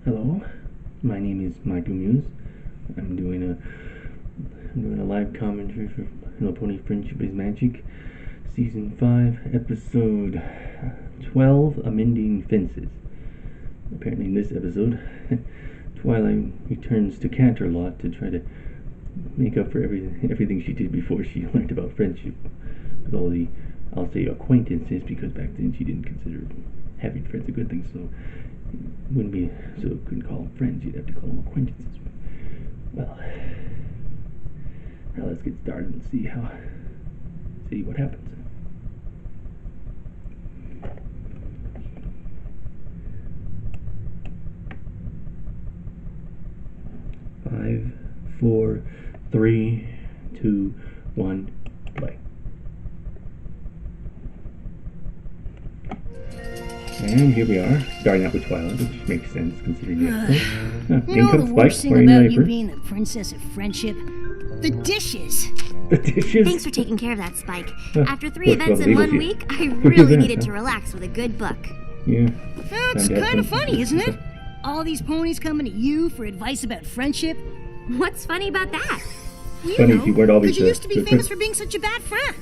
Hello, my name is Michael Muse. I'm doing a live commentary for MLP Friendship is Magic, Season 5, Episode 12, Amending Fences. Apparently in this episode, Twilight returns to Canterlot to try to make up for everything she did before she learned about friendship with all the, I'll say, acquaintances, because back then she didn't consider having friends a good thing, so wouldn't be, so couldn't call them friends, you'd have to call them acquaintances. Well, now let's get started and see what happens. Five, 4, 3, 2, 1, play. And here we are, starting out with Twilight, which makes sense considering the episode. You know the worst thing about you being the princess of friendship? The dishes! The dishes? Thanks for taking care of that, Spike. After 3 events in 1 week, I really needed to relax with a good book. Yeah. That's kind of funny, isn't it? All these ponies coming to you for advice about friendship. What's funny about that? You Funny know, if you weren't always because you used to be famous friends. for being such a bad friend.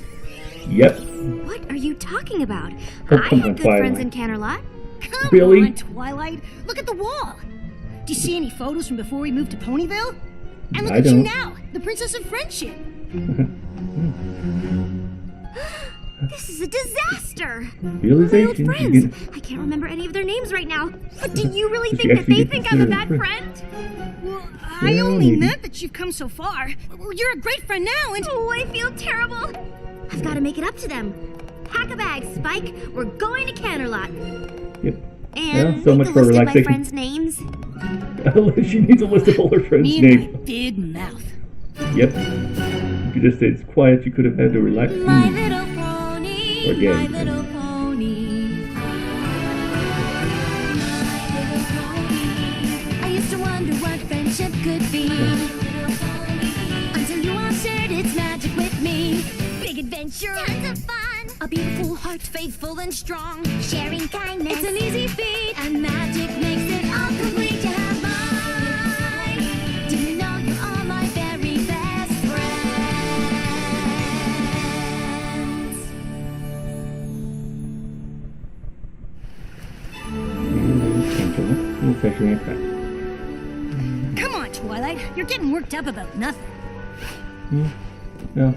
Yep. What are you talking about? Oh, I come had on, good Twilight. friends in Canterlot. Come Really? on, Twilight. Look at the wall. Do you see any photos from before we moved to Ponyville? And look I at you don't. now, the princess of friendship. This is a disaster. My old Realization. friends. I can't remember any of their names right now. But do you really Does she think that actually they get think I'm a considered bad a friend? friend? Well, I Well, only maybe. meant that you've come so far. Well, you're a great friend now, and... Oh, I feel terrible. I've got to make it up to them. Pack a bag, Spike. We're going to Canterlot. Yep. And Well, so much make for a list of my relaxation. friends' names. She needs a list of all her friends' Me and my names. big mouth. Yep. You could just say it's quiet, you could have had to relax. My little pony, Or yeah, my you can. little pony. I used to wonder what friendship could be. Until you all shared its magic with me. Big adventure, tons of fun. A beautiful heart, faithful and strong. Sharing kindness, it's an easy feat. And magic makes it all complete. You have mine. Do you know you're all my very best friends? We'll fetch your answer. Come on, Twilight. You're getting worked up about nothing. Well,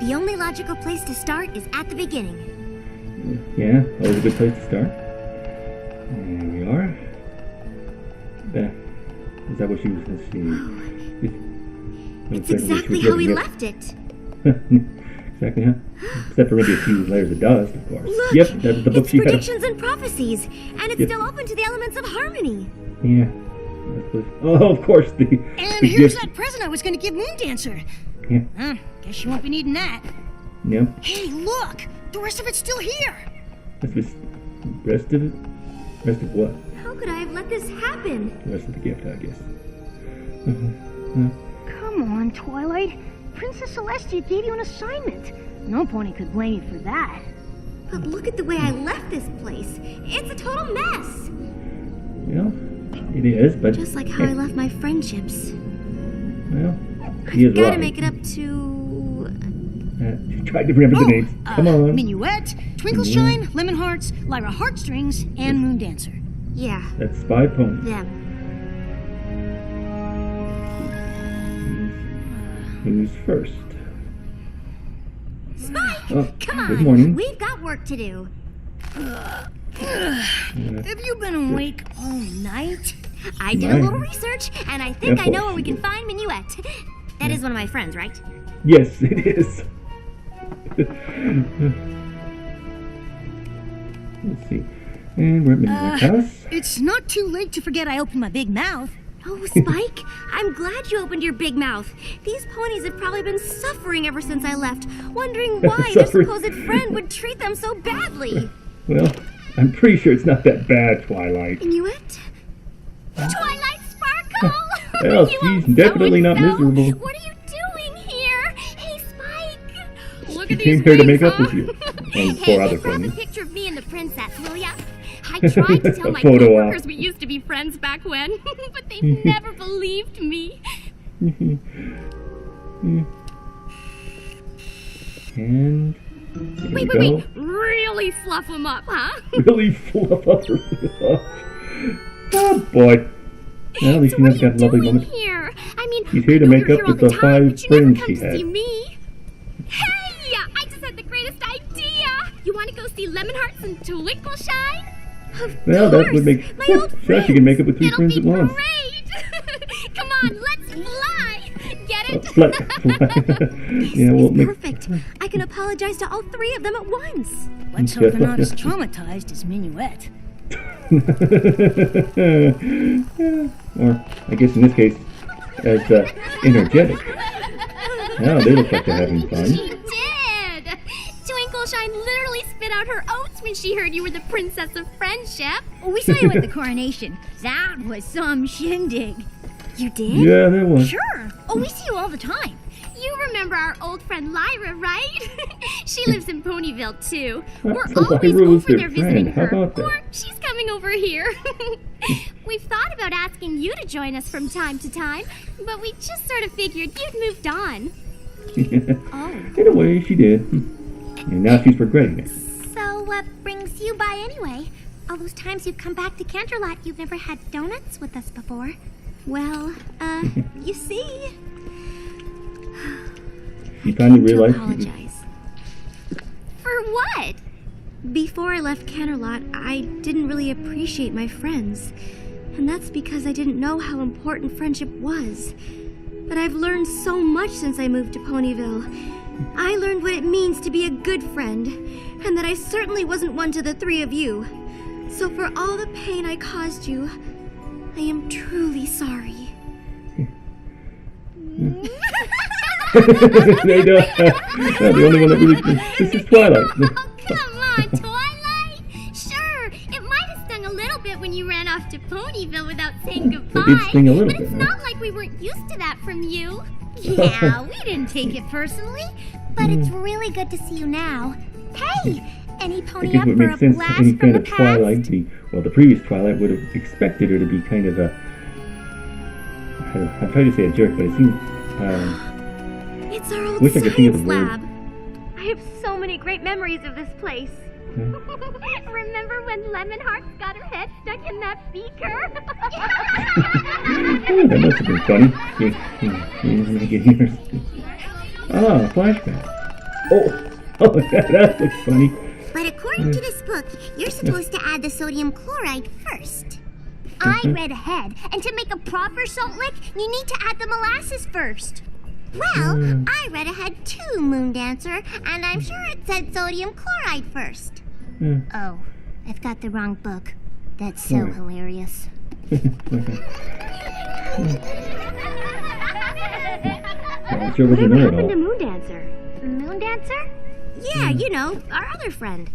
The only logical place to start is at the beginning. yeah, always a good place to start. There we are. Is that what she was, let's see. It's exactly how we left it. Exactly, huh? Except for maybe a few layers of dust, of course. Look, Yep, that's the book it's she had. predictions and prophecies, and it's Yep. still open to the elements of harmony. Yeah. Oh, of course, the And here's gift. that present I was going to give Moondancer. Yeah. Guess you won't be needing that. Yeah. Hey, look! The rest of it's still here! That's just rest of it. Rest of what? How could I have let this happen? The rest of the gift, I guess. Come on, Twilight. Princess Celestia gave you an assignment. No pony could blame you for that. But look at the way I left this place. It's a total mess. Well, it is, but Just like how I left my friendships. well, he is I've got to right. make it up to... She tried to remember the names. Come on. Minuet, Twinkle-Shine, Lemon Hearts, Lyra Heartstrings, and Moondancer. Yeah, That's Spy Pony. them. Who's first? Spike! Oh, Come good on, morning. we've got work to do. Have you been awake all night? I did a Nice. little research, and I think Yeah, I know of where we course can find Minuet. That is one of my friends, right? Yes, it is. Let's see. And we're at Minuet's house. It's not too late to forget I opened my big mouth. Oh, Spike, I'm glad you opened your big mouth. These ponies have probably been suffering ever since I left, wondering why their Suffering. supposed friend would treat them so badly. Well, I'm pretty sure it's not that bad, Twilight. Minuet? Twilight Sparkle! Well, You she's old definitely not so-and-so. miserable. What are you doing here? Hey, Spike! Look She at came these here to wings, make up huh? with you. And Hey, four other grab a ponies. picture of me and the princess, will ya? I tried to tell my Photo op. coworkers we used to be friends back when, but they never believed me. And Wait, really fluff them up, huh? really fluff up. Oh boy. Well, at least So you what know are you got a lovely doing moment. here? I mean, She's here to I know make you're up here all with the time, 5 but you never friends come she to had. see me. Hey, I just had the greatest idea. You want to go see Lemon Hearts and Twinkle Shine? Well, that would make my old sure she can make up with 3 It'll friends be at once. great. Come on, let's fly. Get it? Fly. Yeah, well, It's perfect. I can apologize to all 3 of them at once. Let's hope they're not as traumatized as Minuet. Or, I guess in this case, as energetic. Now they look like they're having fun. She did. Twinkle Shine literally spit out her oats when she heard you were the princess of friendship. Oh, we saw you at the coronation. That was some shindig. You did? Yeah, that was. Sure. Oh, we see you all the time. You remember our old friend Lyra, right? She lives in Ponyville, too. We're So always Lyra was over their there visiting friend. How her. about that? Or she's coming over here. We've thought about asking you to join us from time to time, but we just sort of figured you'd moved on. In a way, she did. And now she's regretting it. So what brings you by anyway? All those times you've come back to Canterlot, you've never had donuts with us before. Well, you see... You finally to realized. apologize. For what? Before I left Canterlot, I didn't really appreciate my friends. And that's because I didn't know how important friendship was. But I've learned so much since I moved to Ponyville. I learned what it means to be a good friend, and that I certainly wasn't one to the 3 of you. So for all the pain I caused you, I am truly sorry. They don't. The only one that really. This is Twilight. Oh, come on, Twilight! Sure, it might have stung a little bit when you ran off to Ponyville without saying goodbye, It did sting a little but bit, it's huh? not like we weren't used to that from you. Yeah, we didn't take it personally. But it's really good to see you now. Hey, any I pony guess up what for a makes sense. blast Any from fan the of Twilight, past? the previous Twilight would have expected her to be kind of a. I'm trying to say a jerk, but it seems. It's our old Wish I could think of the science word. lab. I have so many great memories of this place. Remember when Lemon Hearts got her head stuck in that beaker? Oh, that must have been funny. Ah, flashback. Oh, that looks funny. But according to this book, you're supposed to add the sodium chloride first. I read ahead, and to make a proper salt lick, you need to add the molasses first. Well, I read ahead too, Moon Dancer, and I'm sure it said sodium chloride first. Oh, I've got the wrong book. That's so hilarious. I'm sure it was a know-it-all. Happened to Moon Dancer? Moon Dancer? Yeah, you know, our other friend.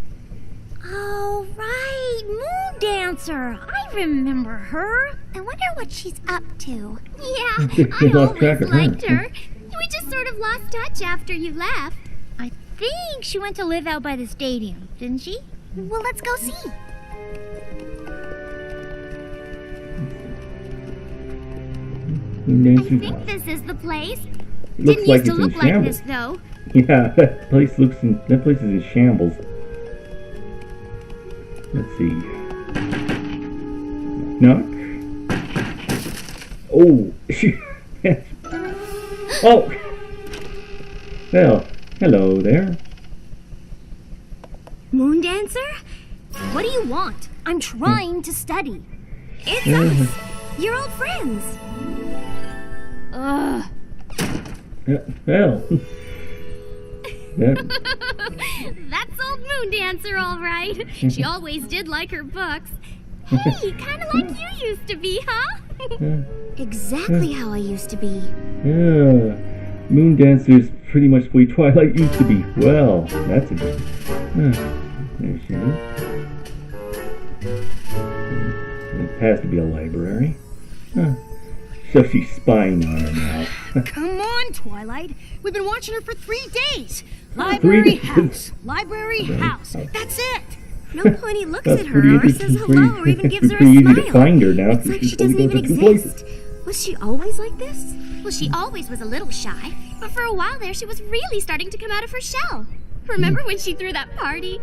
Oh, right. Moon Dancer. I remember her. I wonder what she's up to. Yeah, We I lost track always of her. liked her. We just sort of lost touch after you left. I think she went to live out by the stadium, didn't she? Well, let's go see. Moon I Dancer's think this is the place. It looks Didn't like used it's to in look like shambles. this, though. Yeah, that place is in shambles. Let's see. Knock. Oh, oh. Well, hello there. Moon Dancer? What do you want? I'm trying to study. It's us, your old friends. Ugh. Well. Yeah. That's old Moon Dancer, all right. She always did like her books. Hey, kind of like you used to be, huh? Exactly how I used to be. Yeah. Moon Dancer's pretty much the way Twilight used to be. Well, that's a good. There she is. It has to be a library. So she's spying on her now. Come on, Twilight. We've been watching her for 3 days. Library House. Library house. That's it. No pony looks That's at her pretty or says interesting. hello or even gives her a Pretty smile. easy to find her now. It's like she doesn't even exist. Was she always like this? Well, she always was a little shy, but for a while there she was really starting to come out of her shell. Remember when she threw that party?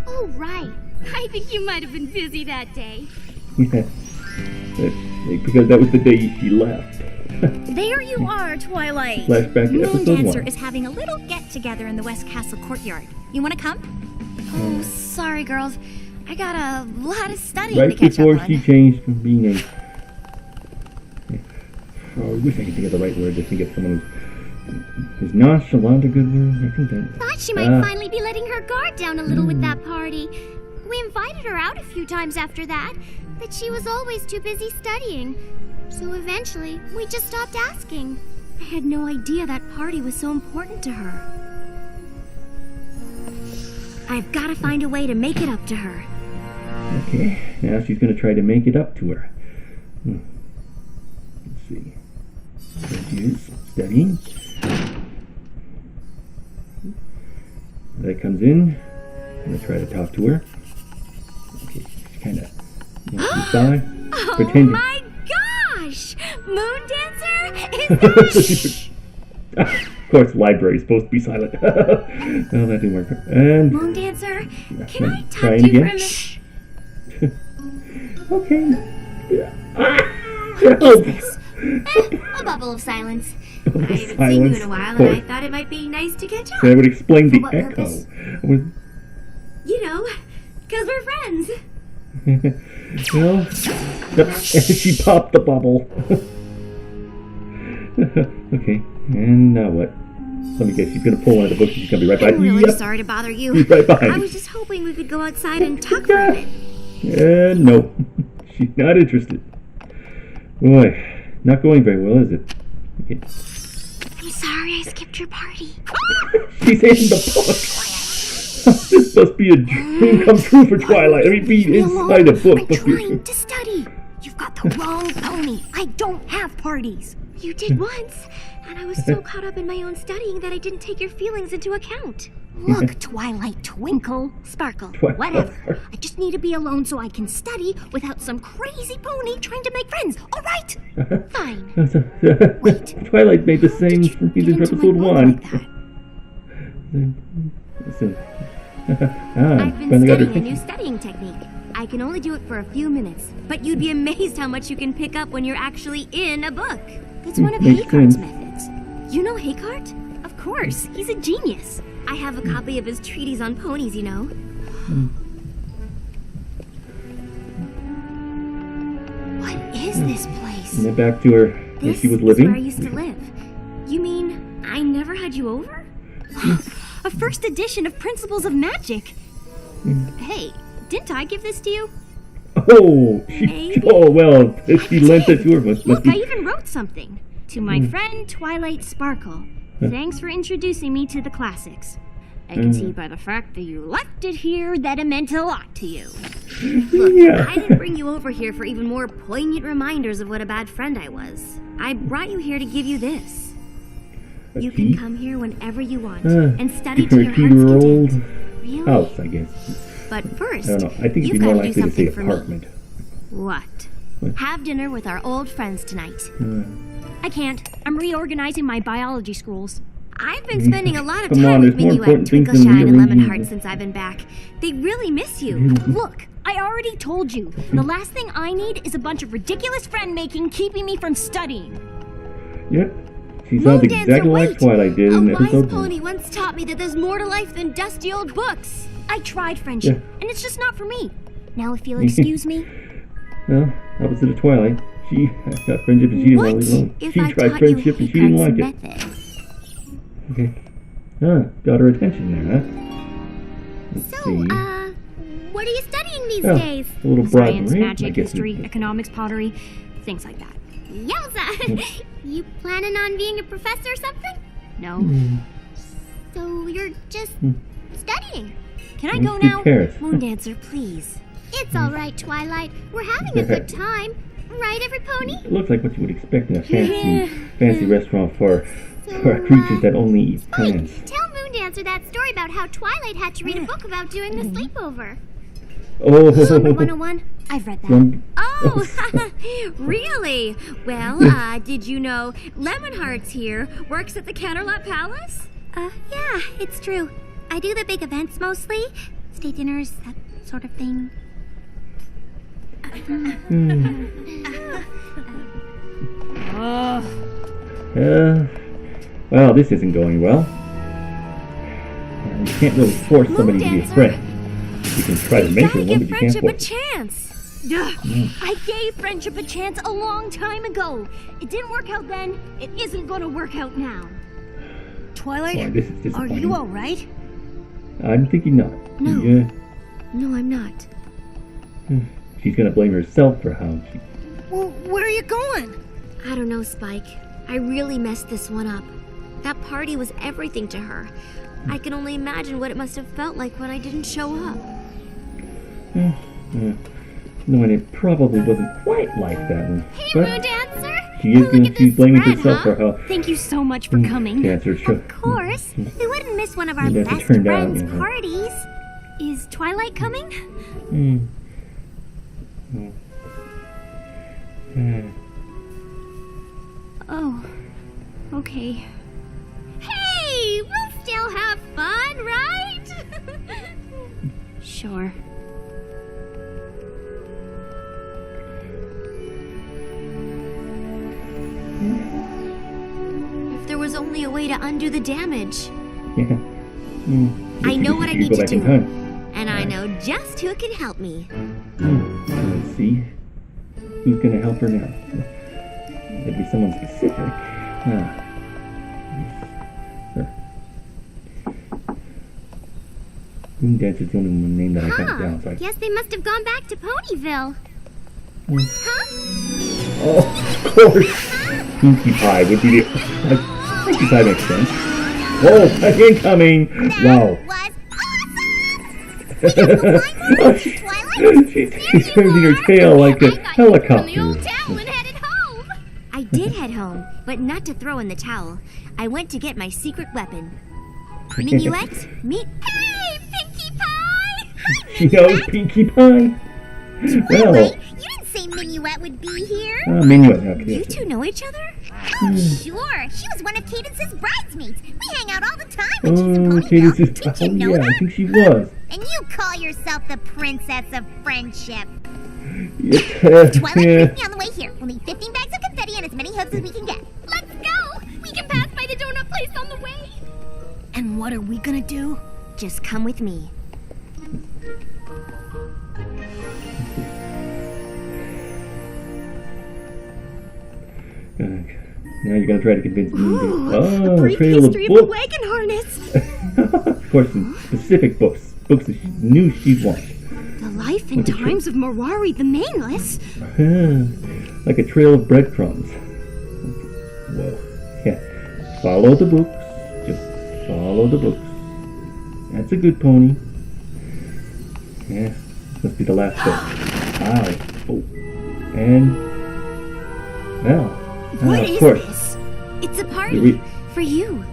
Oh, right. I think you might have been busy that day. Yeah. Because that was the day she left. There you are, Twilight. Flashback to Moon episode Dancer 1. is having a little get-together in the West Castle courtyard. You want to come? Oh, sorry, girls. I got a lot of studying Right to catch before up she on. changed from being a... Oh, I wish I could think of the right word to think of someone who's nonchalant a good word? I think that... Thought she might finally be letting her guard down a little with that party. We invited her out a few times after that, but she was always too busy studying. So eventually, we just stopped asking. I had no idea that party was so important to her. I've got to find a way to make it up to her. Okay, now she's going to try to make it up to her. Let's see. There she is, studying. That comes in. I'm going to try to talk to her. Okay, she's kind of inside. Oh Pretending. my gosh! Moon Dancer? Is that... Of course, library is supposed to be silent. No, that didn't work. And Moon Dancer? Can I talk trying to you for a again. minute? Okay. What is this? A bubble of silence. I haven't seen you in a while, and I thought it might be nice to catch up. That would explain the what echo. purpose? You know, because we're friends. Well, and she popped the bubble. Okay, and now what? Let me guess, she's going to pull one of the books and she's going to be right by. I'm really Yep. sorry to bother you. She's right behind I me. was just hoping we could go outside and talk for a bit. No, she's not interested. Boy, not going very well, is it? Okay. I'm sorry I skipped your party. She's in the book. This must be a dream come true for Twilight. I mean, being inside a book. I'm must be- trying to study. You've got the wrong pony. I don't have parties. You did once, and I was so caught up in my own studying that I didn't take your feelings into account. Look, Twilight, Twinkle, Sparkle. whatever. I just need to be alone so I can study without some crazy pony trying to make friends. All right? Fine. Wait. Twilight made the How same did you freaking get into episode my 1. book like that? Listen. I've been finally got her studying a new attention. studying technique. I can only do it for a few minutes, but you'd be amazed how much you can pick up when you're actually in a book. It's one of Makes Haycart's sense. methods. You know Haycart? Of course, he's a genius. I have a copy of his treatise on ponies, you know. What is this place? And then back to her where This she was is living. where I used to live. You mean I never had you over? A first edition of Principles of Magic. Hey, didn't I give this to you? Oh, Maybe. well, she lent it to her. Must Look, I be. even wrote something. To my friend Twilight Sparkle. Thanks for introducing me to the classics. I can see by the fact that you left it here that it meant a lot to you. Look, Yeah. I didn't bring you over here for even more poignant reminders of what a bad friend I was. I brought you here to give you this. You can come here whenever you want and study to your heart's Two-year-old content. Really? house, I guess. But first, I don't know. I think you've it'd be more got to do likely to say something for me. apartment. What? Have dinner with our old friends tonight. I can't. I'm reorganizing my biology schools. I've been spending a lot of Come time on, with there's more Minuet, important things Twinkle than Shine, and rearranging Lemonheart the- since I've been back. They really miss you. Look, I already told you. The last thing I need is a bunch of ridiculous friend-making keeping me from studying. Yep. She Moon sounds Dancer, exactly like wait! Twilight did A in wise episode 1. pony once taught me that there's more to life than dusty old books. I tried friendship, Yeah. and it's just not for me. Now, if you'll excuse me. Well, opposite of Twilight. She got friendship and she didn't want to leave alone. If She I tried taught friendship you and she didn't like Haycart's it. method? Okay. Got her attention there, huh? Let's So, see. what are you studying these Oh, days? a little broad Science, range, I magic, guess. history, economics, pottery, things like that. Yowza! You planning on being a professor or something? No. So you're just studying? Can I go Who now? cares? Moon Dancer, please. It's all right, Twilight. We're having a good time. Right, every pony? It looks like what you would expect in a fancy restaurant for creatures that only eat Oi, plants. tell Moon Moondancer that story about how Twilight had to read a book about doing the sleepover. Oh, Slumber 101? I've read that. Oh, really? Well, did you know Lemonheart's here works at the Canterlot Palace? Yeah, it's true. I do the big events mostly. State dinners, that sort of thing. Well, this isn't going well. You can't really force somebody to be a friend. You can try to make her one, but you can't friendship force a chance. I gave friendship a chance a long time ago. It didn't work out then. It isn't gonna work out now. Twilight, Boy, this is are disappointing. you alright? I'm thinking not. No. Yeah, No, I'm not. she's gonna blame herself for how she... Well, where are you going? I don't know, Spike. I really messed this one up. That party was everything to her. I can only imagine what it must have felt like when I didn't show up. No, and it probably wasn't quite like that one. Hey, But Moondancer! she's blaming spread, herself huh? for how... Thank you so much for coming. Dancer show. Of course. We wouldn't miss one of our Yeah, as it best turned out, friends' yeah. parties. Is Twilight coming? Oh, okay. Hey, we'll still have fun, right? Sure. If there was only a way to undo the damage. Yeah. I know what I You need go to back in do. time. And I know just who can help me. Let's see. Who's gonna help her now? It'd be someone specific. Moondancer's the only one name that I got down, so I... Guess they must have gone back to Ponyville. Oh, of course! Pinkie Pie would be the... Pinkie Pie makes sense. Oh, incoming! Wow. Was awesome! Twilight? She's turning her tail like a From the helicopter. old town and headed home. I did head home, but not to throw in the towel. I went to get my secret weapon. Minuet, meet... Hey, Pinkie Pie! She knows Pinkie Pie. Well, Wait, you didn't say Minuet would be here. Minuet. Okay. You two know each other? Oh, sure. She was one of Cadence's bridesmaids. We hang out all the time when she's in Oh, Ponyville. Cadence is... Didn't Oh, you know yeah, I that? think she was. And you call yourself the Princess of Friendship. Yeah. Twilight, meet me on the way here. We'll need 15 bags of confetti and as many hugs as we can get. Let's go! We can pass by the donut place on the way. And what are we gonna do? Just come with me. Now you're gonna try to convince me. Ooh, Oh, a brief trail history of of the books. wagon harness. Of course, some specific books. Books that she knew she'd want. The life and Like a tra- times of Marari the Maneless. Like a trail of breadcrumbs. Whoa. Yeah. Follow the books. Just follow the books. That's a good pony. Yeah. Must be the last book. Oh. And... Well. What of is course. this? It's a party We- for you.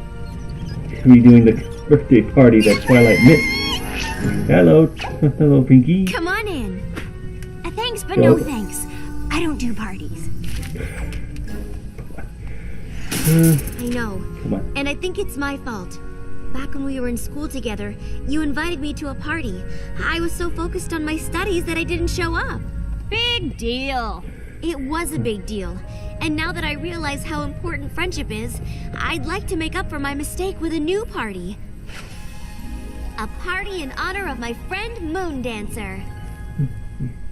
Redoing the birthday party that Twilight missed. Hello. Hello, Pinkie. Come on in. Thanks, but no Go. thanks. I don't do parties. I know. Come on. And I think it's my fault. Back when we were in school together, you invited me to a party. I was so focused on my studies that I didn't show up. Big deal. It was a big deal. And now that I realize how important friendship is, I'd like to make up for my mistake with a new party. A party in honor of my friend Moondancer.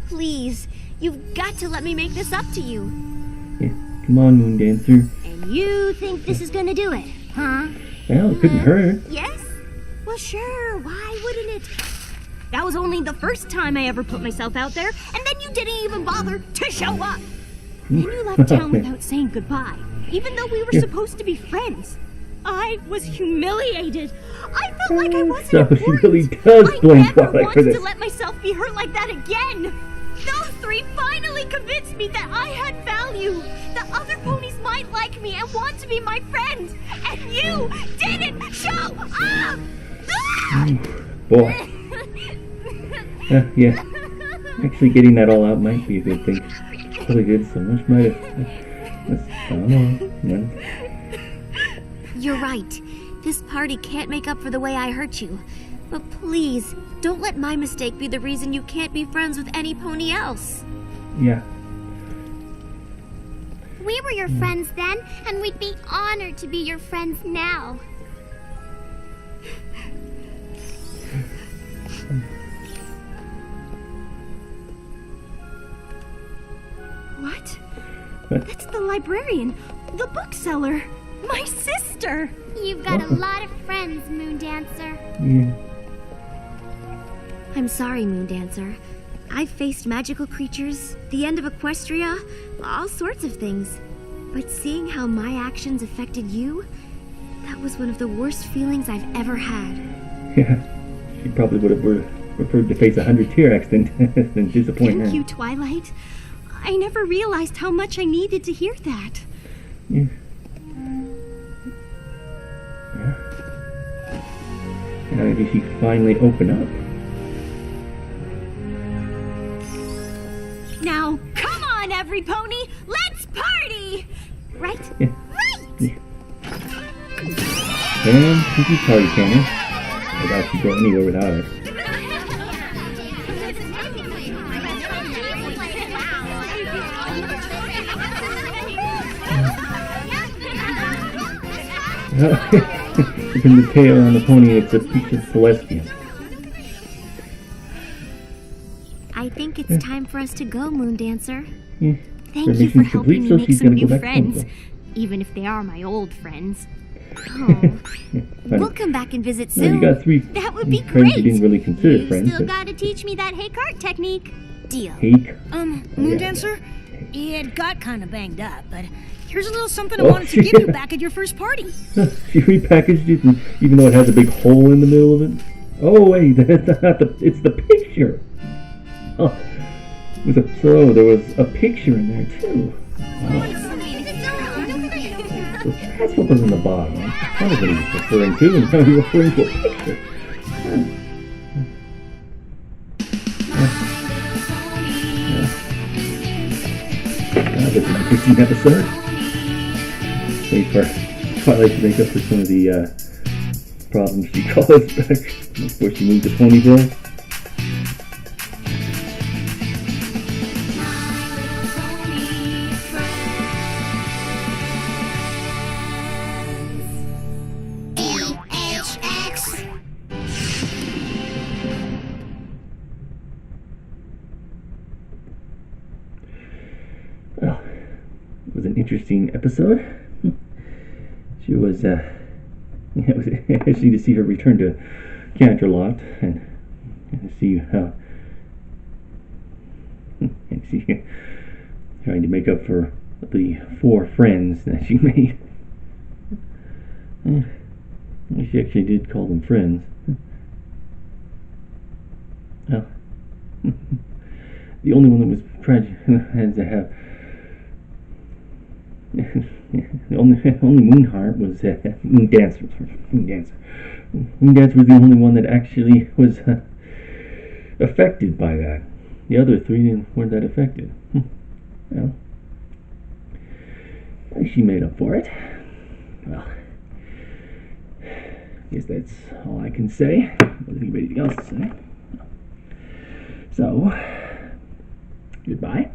Please, you've got to let me make this up to you. Yeah. Come on, Moondancer. And you think this is gonna do it, huh? Well, it couldn't hurt. Yes? Well, sure. Why wouldn't it? That was only the first time I ever put myself out there, and then you didn't even bother to show up. Then you left town without saying goodbye, even though we were Yeah. supposed to be friends. I was humiliated. I felt like I wasn't So she important. really does I blame never Twilight want for to this. let myself be hurt like that again. Those three finally convinced me that I had value. you. The other ponies might like me and want to be my friend. And you didn't show up! Boy. Yeah. Actually, getting that all out might be a good thing. Really good. So much might have. I don't know. Yeah. You're right. This party can't make up for the way I hurt you. But please, don't let my mistake be the reason you can't be friends with any pony else. Yeah. We were your friends then, and we'd be honored to be your friends now. What? What? That's the librarian, the bookseller, my sister. You've got a lot of friends, Moon Dancer. Yeah. I'm sorry, Moon Dancer. I've faced magical creatures, the end of Equestria, all sorts of things. But seeing how my actions affected you, that was one of the worst feelings I've ever had. Yeah. She probably would have preferred to face a 100 T-Rex than disappoint her. Thank you, Twilight. I never realized how much I needed to hear that. Yeah. Yeah. Now maybe she could finally open up. Now, come on, every pony, let's party! Right? Yeah. Right! Yeah. And she's a party cannon. I doubt she'd go anywhere without it. In the tail on the pony, it's a piece of Celestian. I think it's time for us to go, Moon Dancer. Yeah. Thank you for mission's helping me so make she's some gonna go new back home, friends, so. even if they are my old friends. Oh, Yeah, we'll come back and visit well, you soon. got three That would be friends you great. didn't really consider You friends. still But gotta teach me that hay cart technique. Deal. Hake. Moon yeah. Dancer? It got kind of banged up, but here's a little something I Oh, wanted to give you back at your first party. She repackaged it, and even though it has a big hole in the middle of it. Oh wait, that's not the. It's the picture. Oh, so there was a picture in there too. Wow. So that's what was in the bottom. That was what he was referring to, and now he's referring to a picture. This is an interesting episode. Wait for Twilight to make up for some of the problems she caused back before she moved to Ponyville. Well, it was an interesting episode. She was, it was interesting to see her return to Canterlot and to see how, and see trying to make up for the 4 friends that she made. She actually did call them friends. Well, the only one that was tragic had to have. The only Moonheart was Moon Dancer. Moon Dancer was the only one that actually was affected by that. The other 3 weren't that affected. Well, she made up for it. Well, I guess that's all I can say. Wasn't anybody else to say? So, goodbye.